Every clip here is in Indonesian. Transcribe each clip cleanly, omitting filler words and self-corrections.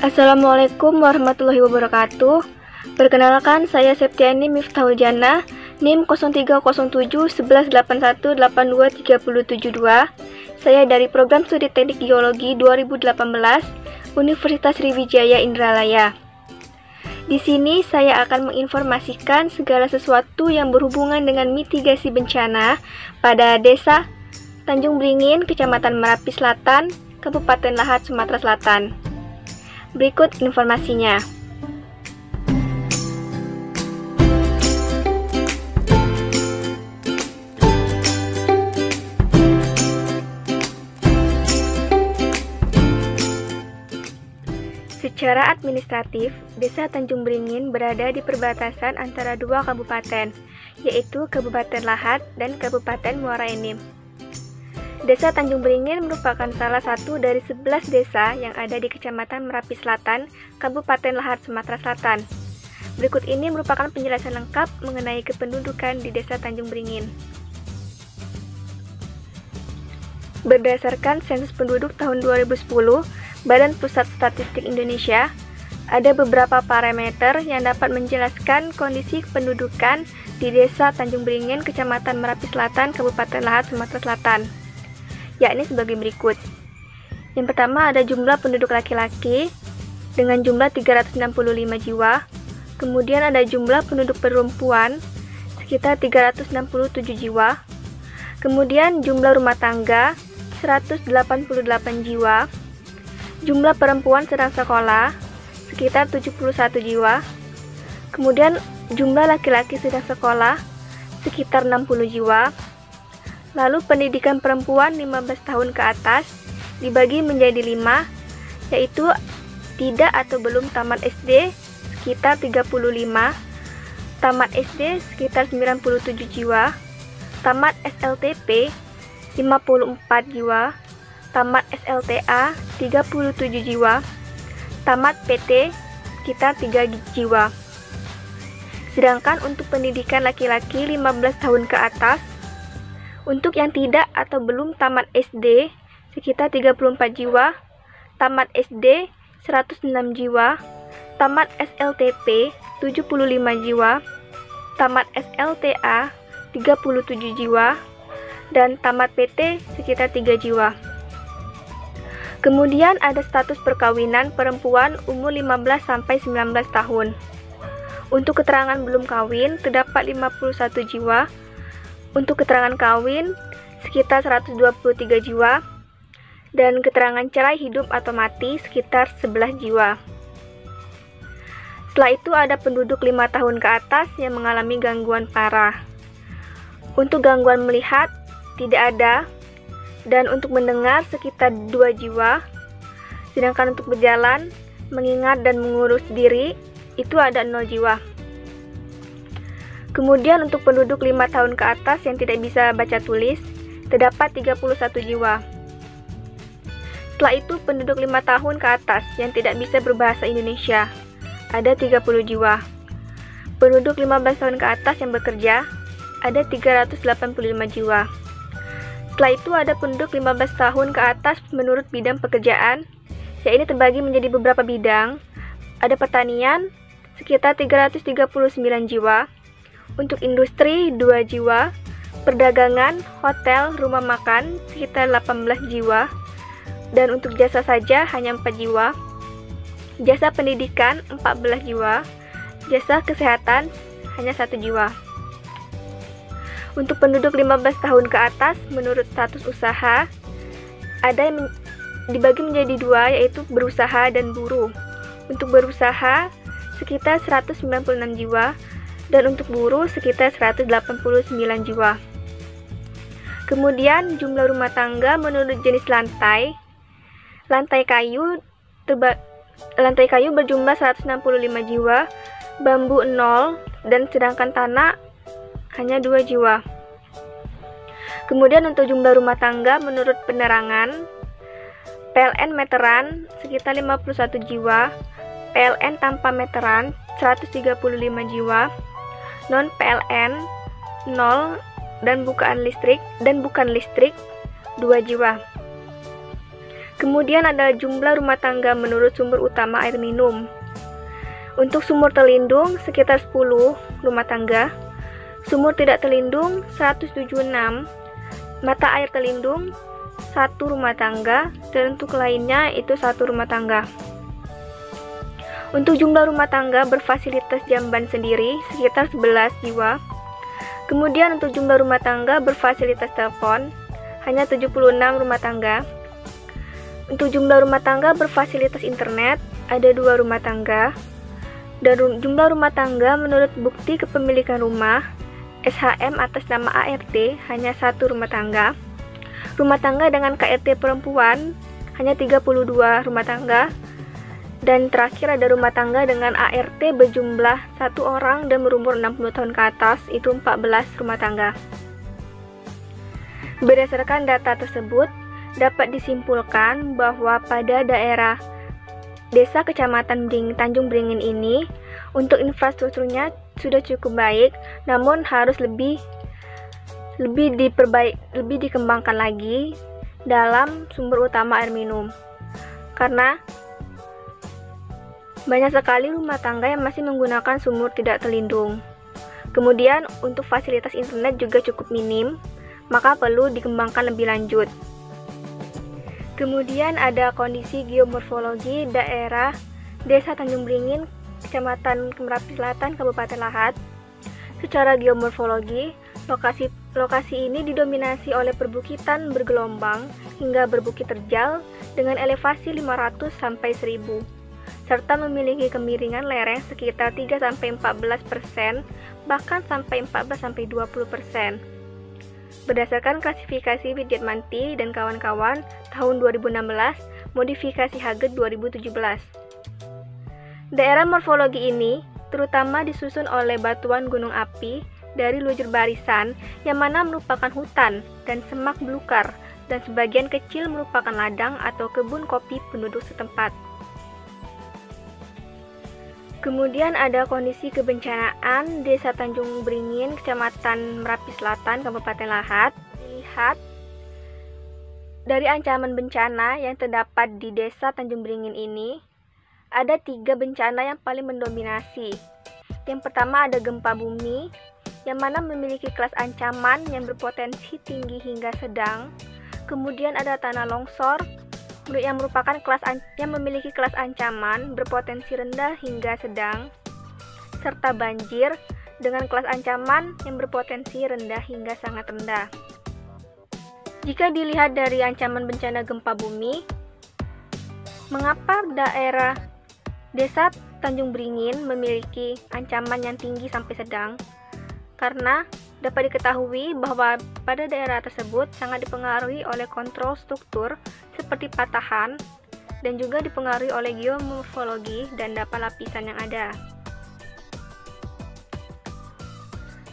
Assalamualaikum warahmatullahi wabarakatuh. Perkenalkan, saya Septiani Miftahul Jannah, NIM 03071181823772. Saya dari Program Studi Teknik Geologi 2018, Universitas Sriwijaya Indralaya. Di sini saya akan menginformasikan segala sesuatu yang berhubungan dengan mitigasi bencana pada Desa Tanjung Beringin, Kecamatan Merapi Selatan, Kabupaten Lahat, Sumatera Selatan. Berikut informasinya. Secara administratif, Desa Tanjung Beringin berada di perbatasan antara dua kabupaten, yaitu Kabupaten Lahat dan Kabupaten Muara Enim. Desa Tanjung Beringin merupakan salah satu dari 11 desa yang ada di Kecamatan Merapi Selatan, Kabupaten Lahat, Sumatera Selatan. Berikut ini merupakan penjelasan lengkap mengenai kependudukan di Desa Tanjung Beringin. Berdasarkan sensus penduduk tahun 2010, Badan Pusat Statistik Indonesia, ada beberapa parameter yang dapat menjelaskan kondisi kependudukan di Desa Tanjung Beringin, Kecamatan Merapi Selatan, Kabupaten Lahat, Sumatera Selatan, yakni sebagai berikut. Yang pertama ada jumlah penduduk laki-laki dengan jumlah 365 jiwa. Kemudian ada jumlah penduduk perempuan sekitar 367 jiwa. Kemudian jumlah rumah tangga 188 jiwa. Jumlah perempuan sedang sekolah sekitar 71 jiwa. Kemudian jumlah laki-laki sedang sekolah sekitar 60 jiwa. Lalu pendidikan perempuan 15 tahun ke atas dibagi menjadi 5, yaitu tidak atau belum tamat SD sekitar 35, tamat SD sekitar 97 jiwa, tamat SLTP 54 jiwa, tamat SLTA 37 jiwa, tamat PT sekitar 3 jiwa. Sedangkan untuk pendidikan laki-laki 15 tahun ke atas, untuk yang tidak atau belum tamat SD sekitar 34 jiwa, tamat SD 106 jiwa, tamat SLTP 75 jiwa, tamat SLTA 37 jiwa, dan tamat PT sekitar 3 jiwa. Kemudian ada status perkawinan perempuan umur 15 sampai 19 tahun. Untuk keterangan belum kawin terdapat 51 jiwa. Untuk keterangan kawin sekitar 123 jiwa, dan keterangan cerai hidup atau mati sekitar 11 jiwa. Setelah itu ada penduduk 5 tahun ke atas yang mengalami gangguan parah. Untuk gangguan melihat tidak ada, dan untuk mendengar sekitar 2 jiwa. Sedangkan untuk berjalan, mengingat dan mengurus diri itu ada 0 jiwa. Kemudian untuk penduduk 5 tahun ke atas yang tidak bisa baca tulis, terdapat 31 jiwa. Setelah itu penduduk 5 tahun ke atas yang tidak bisa berbahasa Indonesia, ada 30 jiwa. Penduduk 15 tahun ke atas yang bekerja, ada 385 jiwa. Setelah itu ada penduduk 15 tahun ke atas menurut bidang pekerjaan, yaitu terbagi menjadi beberapa bidang. Ada pertanian, sekitar 339 jiwa. Untuk industri 2 jiwa, perdagangan, hotel, rumah makan sekitar 18 jiwa, dan untuk jasa saja hanya 4 jiwa, jasa pendidikan 14 jiwa, jasa kesehatan hanya 1 jiwa. Untuk penduduk 15 tahun ke atas menurut status usaha, ada yang dibagi menjadi 2, yaitu berusaha dan buruh. Untuk berusaha sekitar 196 jiwa, dan untuk buruh sekitar 189 jiwa. Kemudian jumlah rumah tangga menurut jenis lantai. Lantai kayu berjumlah 165 jiwa, bambu 0, dan sedangkan tanah hanya 2 jiwa. Kemudian untuk jumlah rumah tangga menurut penerangan, PLN meteran sekitar 51 jiwa, PLN tanpa meteran 135 jiwa, non PLN 0, dan bukan listrik 2 jiwa. Kemudian ada jumlah rumah tangga menurut sumber utama air minum. Untuk sumur terlindung sekitar 10 rumah tangga, sumur tidak terlindung 176, mata air terlindung 1 rumah tangga, dan untuk lainnya itu 1 rumah tangga. Untuk jumlah rumah tangga berfasilitas jamban sendiri sekitar 11 jiwa. Kemudian untuk jumlah rumah tangga berfasilitas telepon hanya 76 rumah tangga. Untuk jumlah rumah tangga berfasilitas internet ada 2 rumah tangga. Dan jumlah rumah tangga menurut bukti kepemilikan rumah SHM atas nama ART hanya 1 rumah tangga. Rumah tangga dengan KRT perempuan hanya 32 rumah tangga. Dan terakhir ada rumah tangga dengan ART berjumlah 1 orang dan berumur 60 tahun ke atas, itu 14 rumah tangga. Berdasarkan data tersebut, dapat disimpulkan bahwa pada daerah Desa Kecamatan Tanjung Beringin ini, untuk infrastrukturnya sudah cukup baik, namun harus lebih dikembangkan lagi dalam sumber utama air minum. Karena banyak sekali rumah tangga yang masih menggunakan sumur tidak terlindung. Kemudian untuk fasilitas internet juga cukup minim, maka perlu dikembangkan lebih lanjut. Kemudian ada kondisi geomorfologi daerah Desa Tanjung Beringin, Kecamatan Merapi Selatan, Kabupaten Lahat. Secara geomorfologi, lokasi ini didominasi oleh perbukitan bergelombang hingga berbukit terjal dengan elevasi 500 sampai 1000. Serta memiliki kemiringan lereng sekitar 3-14%, bahkan sampai 14-20%. Berdasarkan klasifikasi Widyatmanti dan kawan-kawan tahun 2016, modifikasi Haget 2017. Daerah morfologi ini terutama disusun oleh batuan gunung api dari lujur barisan yang mana merupakan hutan dan semak belukar, dan sebagian kecil merupakan ladang atau kebun kopi penduduk setempat. Kemudian ada kondisi kebencanaan Desa Tanjung Beringin, Kecamatan Merapi Selatan, Kabupaten Lahat. Dilihat dari ancaman bencana yang terdapat di Desa Tanjung Beringin ini, ada 3 bencana yang paling mendominasi. Yang pertama ada gempa bumi, yang mana memiliki kelas ancaman yang berpotensi tinggi hingga sedang. Kemudian ada tanah longsor, yang merupakan yang memiliki kelas ancaman berpotensi rendah hingga sedang, serta banjir dengan kelas ancaman yang berpotensi rendah hingga sangat rendah. Jika dilihat dari ancaman bencana gempa bumi, mengapa daerah Desa Tanjung Beringin memiliki ancaman yang tinggi sampai sedang? Karena dapat diketahui bahwa pada daerah tersebut sangat dipengaruhi oleh kontrol struktur seperti patahan, dan juga dipengaruhi oleh geomorfologi dan data lapisan yang ada.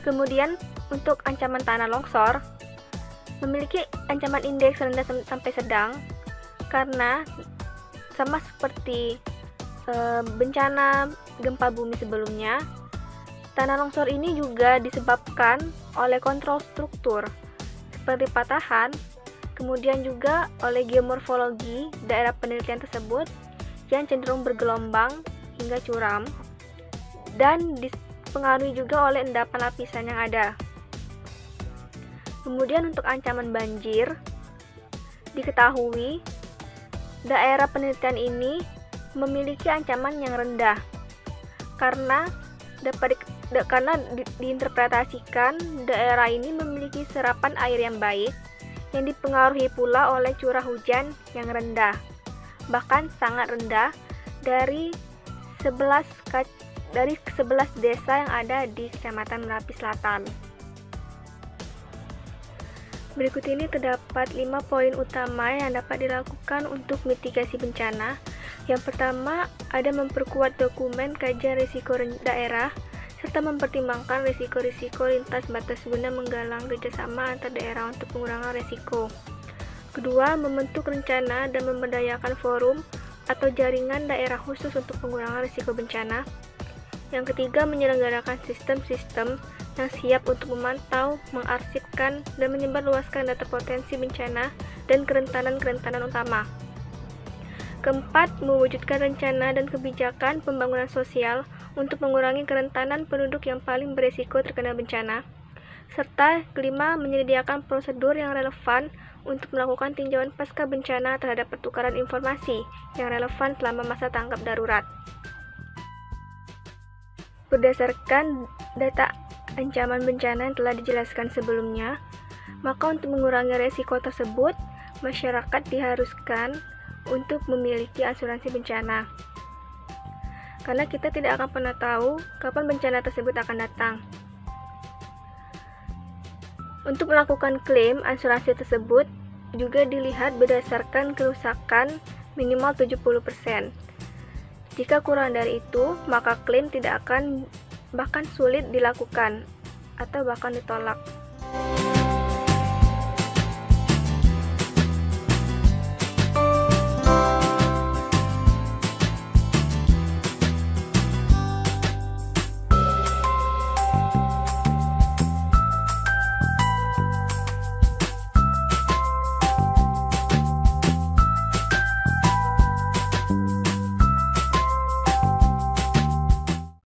Kemudian untuk ancaman tanah longsor memiliki ancaman indeks rendah sampai sedang, karena sama seperti bencana gempa bumi sebelumnya, tanah longsor ini juga disebabkan oleh kontrol struktur seperti patahan, kemudian juga oleh geomorfologi daerah penelitian tersebut yang cenderung bergelombang hingga curam, dan dipengaruhi juga oleh endapan lapisan yang ada. Kemudian untuk ancaman banjir, diketahui daerah penelitian ini memiliki ancaman yang rendah karena diinterpretasikan daerah ini memiliki serapan air yang baik yang dipengaruhi pula oleh curah hujan yang rendah, bahkan sangat rendah dari 11 desa yang ada di Kecamatan Merapi Selatan. Berikut ini terdapat 5 poin utama yang dapat dilakukan untuk mitigasi bencana. Yang pertama, ada memperkuat dokumen kajian risiko daerah serta mempertimbangkan risiko-risiko lintas batas guna menggalang kerjasama antar daerah untuk pengurangan risiko. Kedua, membentuk rencana dan memberdayakan forum atau jaringan daerah khusus untuk pengurangan risiko bencana. Yang ketiga, menyelenggarakan sistem-sistem yang siap untuk memantau, mengarsipkan, dan menyebarluaskan data potensi bencana dan kerentanan-kerentanan utama. Keempat, mewujudkan rencana dan kebijakan pembangunan sosial untuk mengurangi kerentanan penduduk yang paling berisiko terkena bencana. Serta kelima, menyediakan prosedur yang relevan untuk melakukan tinjauan pasca bencana terhadap pertukaran informasi yang relevan selama masa tanggap darurat. Berdasarkan data ancaman bencana yang telah dijelaskan sebelumnya, maka untuk mengurangi resiko tersebut, masyarakat diharuskan untuk memiliki asuransi bencana. Karena kita tidak akan pernah tahu kapan bencana tersebut akan datang. Untuk melakukan klaim asuransi tersebut juga dilihat berdasarkan kerusakan minimal 70%. Jika kurang dari itu, maka klaim tidak akan bahkan sulit dilakukan atau bahkan ditolak.